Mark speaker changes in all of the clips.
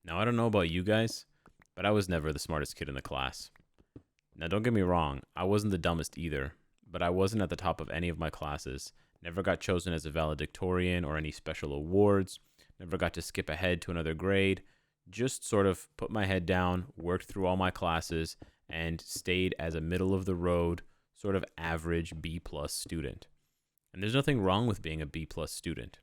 Speaker 1: Now, I don't know about you guys, but I was never the smartest kid in the class. Now, don't get me wrong, I wasn't the dumbest either, but I wasn't at the top of any of my classes, never got chosen as a valedictorian or any special awards, never got to skip ahead to another grade, just sort of put my head down, worked through all my classes, and stayed as a middle of the road, sort of average B plus student. And there's nothing wrong with being a B plus student.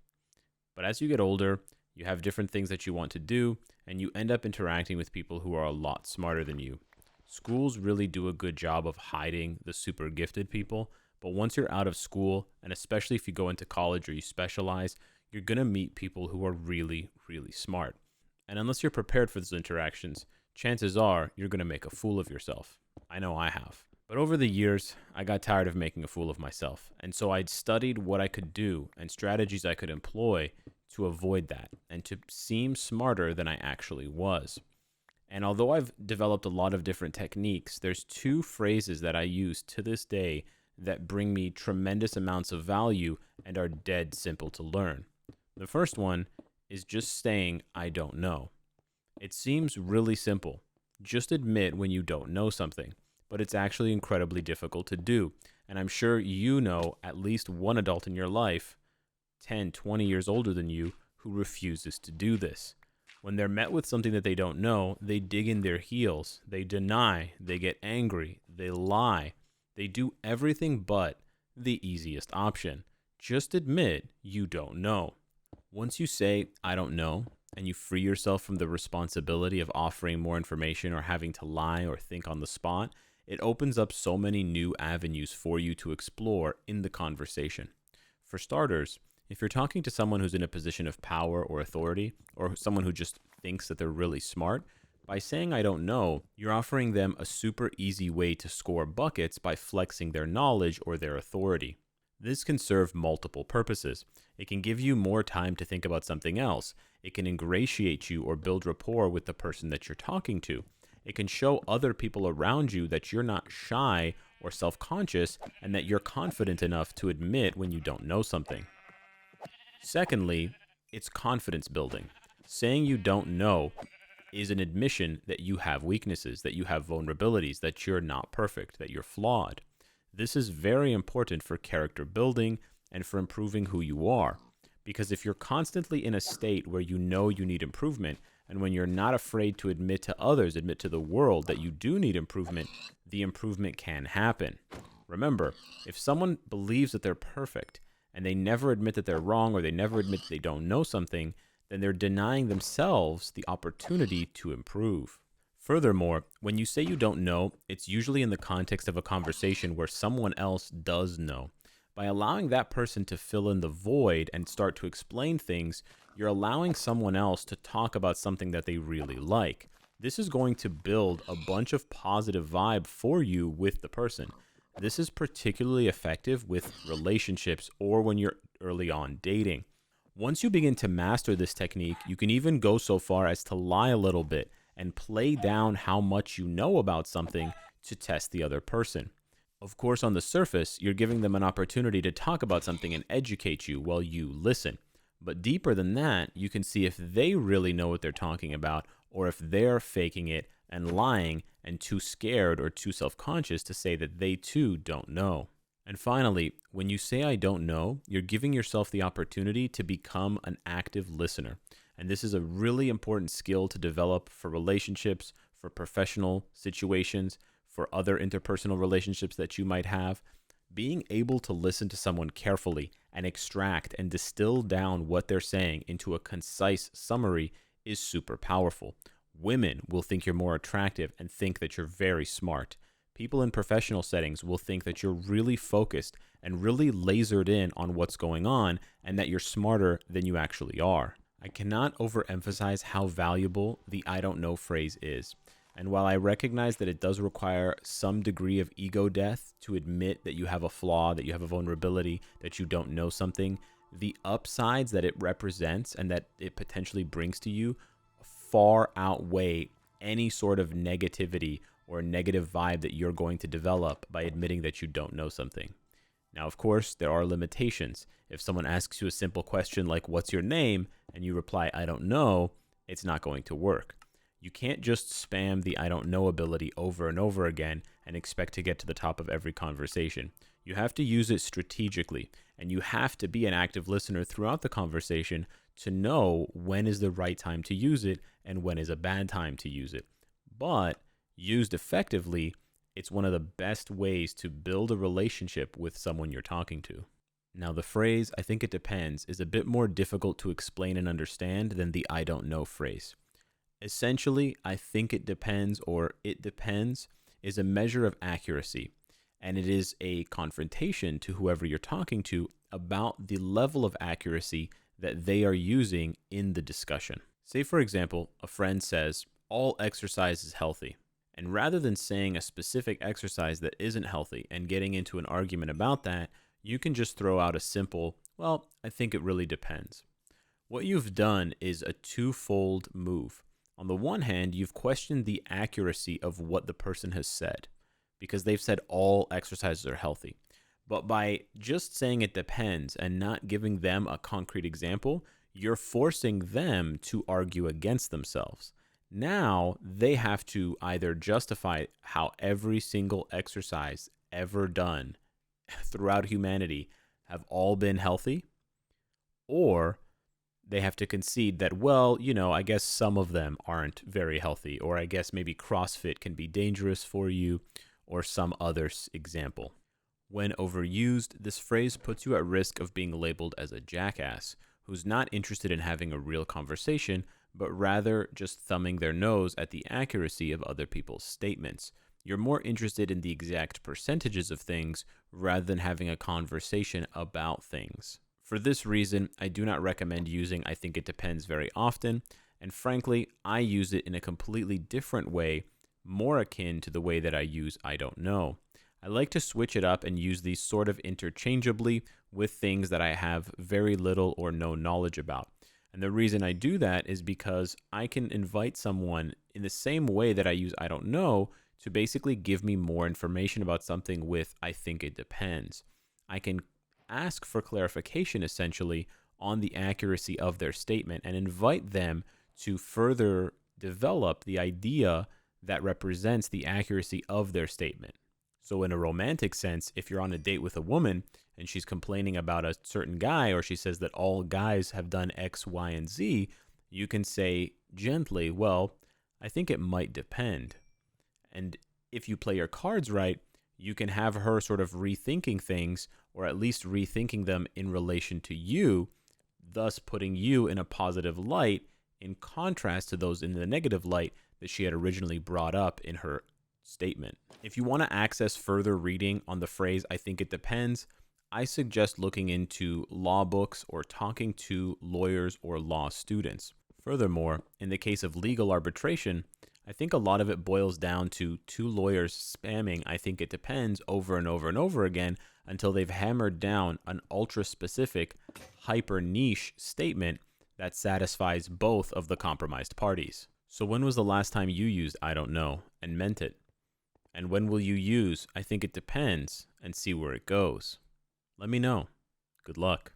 Speaker 1: But as you get older, you have different things that you want to do, and you end up interacting with people who are a lot smarter than you. Schools really do a good job of hiding the super gifted people, but once you're out of school, and especially if you go into college or you specialize, you're going to meet people who are really, really smart. And unless you're prepared for those interactions, chances are you're going to make a fool of yourself. I know I have. But over the years, I got tired of making a fool of myself, and so I'd studied what I could do and strategies I could employ to avoid that and to seem smarter than I actually was. And although I've developed a lot of different techniques, there's two phrases that I use to this day that bring me tremendous amounts of value and are dead simple to learn. The first one is just saying, I don't know. It seems really simple. Just admit when you don't know something, but it's actually incredibly difficult to do. And I'm sure you know at least one adult in your life, 10, 20 years older than you, who refuses to do this. When they're met with something that they don't know, they dig in their heels, they deny, they get angry, they lie, they do everything but the easiest option. Just admit you don't know. Once you say, I don't know, and you free yourself from the responsibility of offering more information or having to lie or think on the spot, it opens up so many new avenues for you to explore in the conversation. For starters, if you're talking to someone who's in a position of power or authority, or someone who just thinks that they're really smart, by saying I don't know, you're offering them a super easy way to score buckets by flexing their knowledge or their authority. This can serve multiple purposes. It can give you more time to think about something else. It can ingratiate you or build rapport with the person that you're talking to. It can show other people around you that you're not shy or self-conscious and that you're confident enough to admit when you don't know something. Secondly, it's confidence building. Saying you don't know is an admission that you have weaknesses, that you have vulnerabilities, that you're not perfect, that you're flawed. This is very important for character building and for improving who you are. Because if you're constantly in a state where you know you need improvement, and when you're not afraid to admit to others, admit to the world that you do need improvement, the improvement can happen. Remember, if someone believes that they're perfect and they never admit that they're wrong or they never admit that they don't know something, then they're denying themselves the opportunity to improve. Furthermore, when you say you don't know, it's usually in the context of a conversation where someone else does know. By allowing that person to fill in the void and start to explain things, you're allowing someone else to talk about something that they really like. This is going to build a bunch of positive vibe for you with the person. This is particularly effective with relationships or when you're early on dating. Once you begin to master this technique, you can even go so far as to lie a little bit and play down how much you know about something to test the other person. Of course, on the surface, you're giving them an opportunity to talk about something and educate you while you listen. But deeper than that, you can see if they really know what they're talking about or if they're faking it and lying and too scared or too self-conscious to say that they too don't know. And finally, when you say I don't know, you're giving yourself the opportunity to become an active listener. And this is a really important skill to develop for relationships, for professional situations, for other interpersonal relationships that you might have. Being able to listen to someone carefully and extract and distill down what they're saying into a concise summary is super powerful. Women will think you're more attractive and think that you're very smart. People in professional settings will think that you're really focused and really lasered in on what's going on and that you're smarter than you actually are. I cannot overemphasize how valuable the I don't know phrase is. And while I recognize that it does require some degree of ego death to admit that you have a flaw, that you have a vulnerability, that you don't know something, the upsides that it represents and that it potentially brings to you far outweigh any sort of negativity or negative vibe that you're going to develop by admitting that you don't know something. Now, of course, there are limitations. If someone asks you a simple question like, what's your name? And you reply, I don't know, it's not going to work. You can't just spam the I don't know ability over and over again and expect to get to the top of every conversation. You have to use it strategically, and you have to be an active listener throughout the conversation to know when is the right time to use it and when is a bad time to use it. But used effectively, it's one of the best ways to build a relationship with someone you're talking to. Now, the phrase, I think it depends, is a bit more difficult to explain and understand than the I don't know phrase. Essentially, I think it depends or it depends is a measure of accuracy, and it is a confrontation to whoever you're talking to about the level of accuracy that they are using in the discussion. Say, for example, a friend says, all exercise is healthy. And rather than saying a specific exercise that isn't healthy and getting into an argument about that, you can just throw out a simple, well, I think it really depends. What you've done is a twofold move. On the one hand, you've questioned the accuracy of what the person has said because they've said all exercises are healthy. But by just saying it depends and not giving them a concrete example, you're forcing them to argue against themselves. Now they have to either justify how every single exercise ever done throughout humanity have all been healthy, or they have to concede that, well, I guess some of them aren't very healthy, or I guess maybe CrossFit can be dangerous for you, or some other example. When overused, this phrase puts you at risk of being labeled as a jackass who's not interested in having a real conversation, but rather just thumbing their nose at the accuracy of other people's statements. You're more interested in the exact percentages of things rather than having a conversation about things. For this reason, I do not recommend using I think it depends very often, and frankly, I use it in a completely different way, more akin to the way that I use I don't know. I like to switch it up and use these sort of interchangeably with things that I have very little or no knowledge about. And the reason I do that is because I can invite someone in the same way that I use I don't know to basically give me more information about something with I think it depends. I can ask for clarification essentially on the accuracy of their statement and invite them to further develop the idea that represents the accuracy of their statement. So in a romantic sense, if you're on a date with a woman and she's complaining about a certain guy, or she says that all guys have done X, Y, and Z, you can say gently, well, I think it might depend. And if you play your cards right, you can have her sort of rethinking things, or at least rethinking them in relation to you, thus putting you in a positive light in contrast to those in the negative light that she had originally brought up in her statement. If you want to access further reading on the phrase I think it depends, I suggest looking into law books or talking to lawyers or law students. Furthermore, in the case of legal arbitration, I think a lot of it boils down to two lawyers spamming I think it depends over and over and over again until they've hammered down an ultra-specific, hyper-niche statement that satisfies both of the compromised parties. So when was the last time you used I don't know and meant it? And when will you use I think it depends and see where it goes? Let me know. Good luck.